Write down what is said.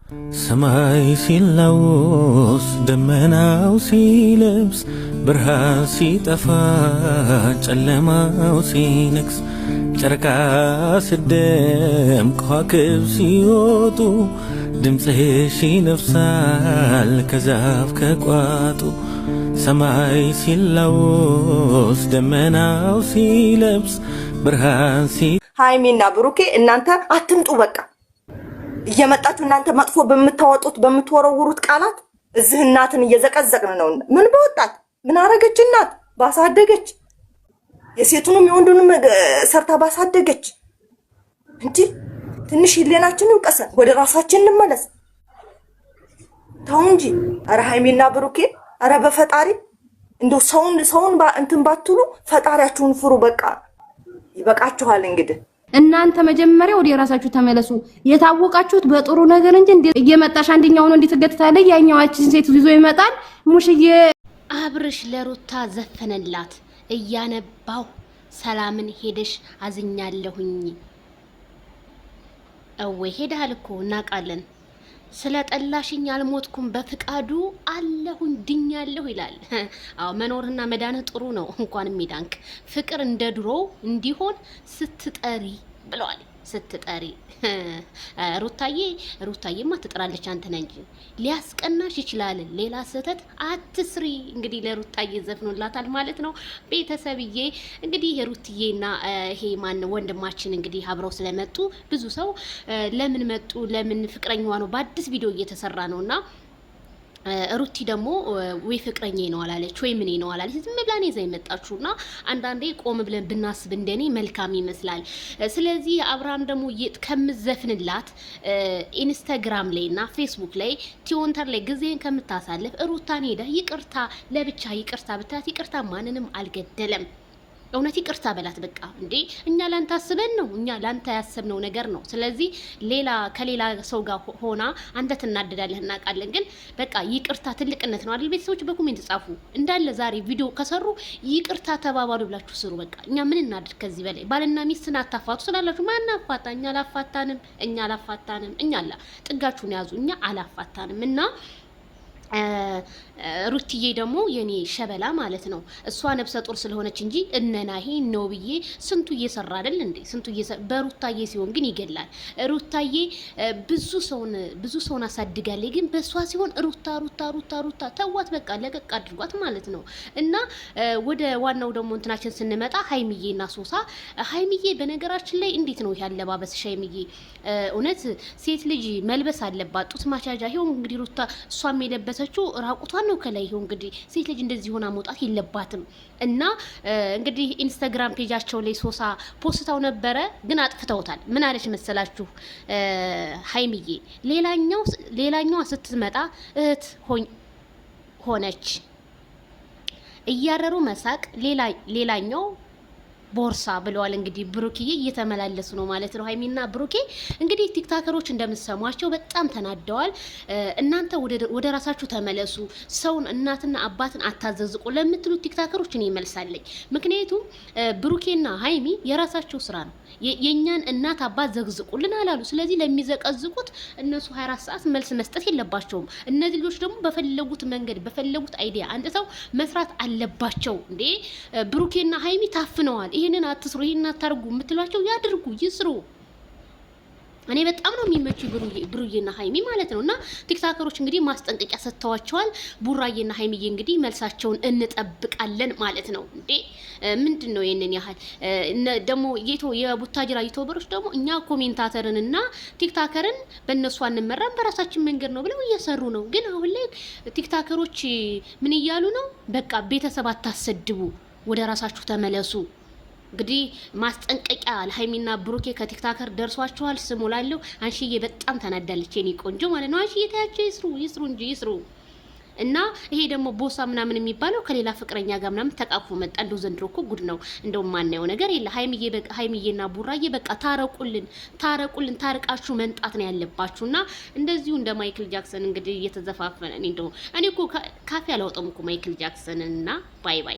ሰማይ ሲላወስ ደመናው ሲለብስ ብርሃን ሲጠፋ ጨለማው ሲነግስ ጨረቃ ስደምቅ ከዋክብት ሲወጡ ድምፅሽ ይነፍሳል ከዛፍ ከቋጡ ሰማይ ሲላወስ ደመናው ሲለብስ ብርሃን ሃይሚና ብሩኬ እናንተ አትምጡ በቃ እየመጣችሁ እናንተ መጥፎ በምታወጡት በምትወረውሩት ቃላት እዚህ እናትን እየዘቀዘቅን ነው። ምን በወጣት ምን አረገች እናት ባሳደገች የሴቱንም የወንዱንም ሰርታ ባሳደገች እንጂ ትንሽ ይሌናችን እንቀሰን ወደ ራሳችን እንመለስ። ተው እንጂ አረ ሃይሚና ብሩኬ አረ በፈጣሪ እንደው ሰውን እንትን ባትሉ ፈጣሪያችሁን ፍሩ። በቃ ይበቃችኋል እንግዲህ እናንተ መጀመሪያ ወደ ራሳችሁ ተመለሱ። የታወቃችሁት በጥሩ ነገር እንጂ እንዴ እየመጣሽ አንደኛው ነው እንድትገትታለይ ያኛዋችን ሴት ይዞ ይመጣል። ሙሽዬ አብርሽ ለሩታ ዘፈነላት እያነባው ሰላምን ሄደሽ አዝኛለሁኝ ወይ ሄዳል እኮ እናቃለን። ስለ ጠላሽኝ አልሞትኩም በፍቃዱ አለሁኝ ድኛለሁ ይላል። አዎ መኖርና መዳንህ ጥሩ ነው። እንኳን የሚዳንክ ፍቅር እንደ ድሮ እንዲሆን ስትጠሪ ብለዋል። ስትጠሪ ሩታዬማ ትጥራለች አንተ ነህ እንጂ ሊያስቀናሽ ይችላል። ሌላ ስህተት አትስሪ። እንግዲህ ለሩታዬ ዘፍኖላታል ማለት ነው። ቤተሰብዬ እንግዲህ የሩትዬና ይሄ ማን ወንድማችን እንግዲህ አብረው ስለመጡ ብዙ ሰው ለምን መጡ ለምን ፍቅረኛዋ ነው በአዲስ ቪዲዮ እየተሰራ ነውና ሩቲ ደግሞ ወይ ፍቅረኛዬ ነው አላለች ወይ ምን ነው አላለች። ዝም ብላ ነው ይዛ የመጣችውና አንዳንዴ ቆም ብለን ብናስብ እንደኔ መልካም ይመስላል። ስለዚህ አብርሃም ደግሞ ከምዘፍንላት ኢንስታግራም ላይና ፌስቡክ ላይ ቲዮንተር ላይ ጊዜን ከምታሳልፍ ሩታን ሄዳ ይቅርታ ለብቻ ይቅርታ ብታት ይቅርታ ማንንም አልገደለም። እውነት ይቅርታ በላት በቃ እንዴ እኛ ላንተ አስበን ነው እኛ ላንተ ያሰብነው ነገር ነው። ስለዚህ ከሌላ ሰው ጋር ሆና አንተ ትናደዳለህ እናውቃለን፣ ግን በቃ ይቅርታ ትልቅነት ነው አይደል? ቤተሰቦች በኮሜንት ጻፉ እንዳለ ዛሬ ቪዲዮ ከሰሩ ይቅርታ ተባባሉ ብላችሁ ስሩ። በቃ እኛ ምን እናድርግ ከዚህ በላይ ባልና ሚስትን አታፋቱ ስላላችሁ ማን አፋታ? እኛ አላፋታንም። እኛ ጥጋችሁን ያዙ። እኛ አላፋታንም እና ሩትዬ ደግሞ የኔ ሸበላ ማለት ነው። እሷ ነብሰ ጡር ስለሆነች እንጂ እነናሂ ነው ብዬ ስንቱ እየሰራ አይደል እንዴ? ስንቱ በሩታዬ ሲሆን ግን ይገላል። ሩታዬ ብዙ ሰውን አሳድጋለች፣ ግን በሷ ሲሆን ሩታ ተዋት በቃ ለቀቅ አድርጓት ማለት ነው። እና ወደ ዋናው ደግሞ እንትናችን ስንመጣ ሃይሚዬና ሶሳ። ሃይሚዬ በነገራችን ላይ እንዴት ነው ያለባበስሽ ሃይሚዬ? እውነት ሴት ልጅ መልበስ አለባት ጡት ማቻጃ። ይሄው እንግዲህ ሩታ እሷም የለበሰችው ራቁቷን ነው ከላይ። ይሄው እንግዲህ ሴት ልጅ እንደዚህ ሆና መውጣት የለባትም። እና እንግዲህ ኢንስታግራም ፔጃቸው ላይ ሶሳ ፖስታው ነበረ፣ ግን አጥፍተውታል። ምን አለች መሰላችሁ ሃይሚዬ? ሌላኛዋ ስትመጣ እህት ሆነች እያረሩ መሳቅ ሌላኛው ቦርሳ ብለዋል። እንግዲህ ብሩክዬ እየተመላለሱ ነው ማለት ነው። ሃይሚና ብሩኬ እንግዲህ ቲክታከሮች እንደምትሰሟቸው በጣም ተናደዋል። እናንተ ወደ ራሳችሁ ተመለሱ፣ ሰውን እናትና አባትን አታዘዝቁ ለምትሉ ቲክታከሮች እኔ መልሳለኝ። ምክንያቱም ብሩኬና ሃይሚ የራሳቸው ስራ ነው። የኛን እናት አባት ዘግዝቁልን አላሉ። ስለዚህ ለሚዘቀዝቁት እነሱ 24 ሰዓት መልስ መስጠት የለባቸውም። እነዚህ ልጆች ደግሞ በፈለጉት መንገድ በፈለጉት አይዲያ አንጥተው መስራት አለባቸው። እንዴ ብሩኬና ሃይሚ ታፍነዋል። ይሄንን አትስሩ ይሄንን አታርጉ የምትሏቸው ያድርጉ ይስሩ። እኔ በጣም ነው የሚመቹ ብሩዬና ሃይሚ ማለት ነውና ቲክታከሮች እንግዲህ ማስጠንቀቂያ ሰጥተዋቸዋል። ቡራዬና ሃይሚዬ እንግዲህ መልሳቸውን እንጠብቃለን ማለት ነው። እንዴ ምንድነው ይሄንን ያህል ደግሞ የቡታጅራ ዩቲዩበሮች ደግሞ እኛ ኮሜንታተርንና ቲክታከርን በእነሱ አንመራም በራሳችን መንገድ ነው ብለው እየሰሩ ነው። ግን አሁን ላይ ቲክታከሮች ምን እያሉ ነው? በቃ ቤተሰብ አታሰድቡ፣ ወደ ራሳችሁ ተመለሱ። እንግዲህ ማስጠንቀቂያ ለሃይሚና ብሩኬ ከቲክታከር ደርሷቸዋል። ስሙላለሁ አንሺዬ በጣም ተናዳለች የኔ ቆንጆ ማለት ነው። አንሺዬ ታያቸው ይስሩ እንጂ ይስሩ። እና ይሄ ደግሞ ቦሳ ምናምን የሚባለው ከሌላ ፍቅረኛ ጋር ምናምን ተቃቅፎ መጣ። እንደው ዘንድሮ እኮ ጉድ ነው። እንደው ማናየው ነገር የለ። ሃይሚዬና ቡራዬ በቃ ታረቁልን፣ ታርቃችሁ መንጣት ነው ያለባችሁና እንደዚሁ እንደ ማይክል ጃክሰን እንግዲህ እየተዘፋፈነ እኔ እኮ ካፌ አላወጣም እኮ ማይክል ጃክሰንና ባይ ባይ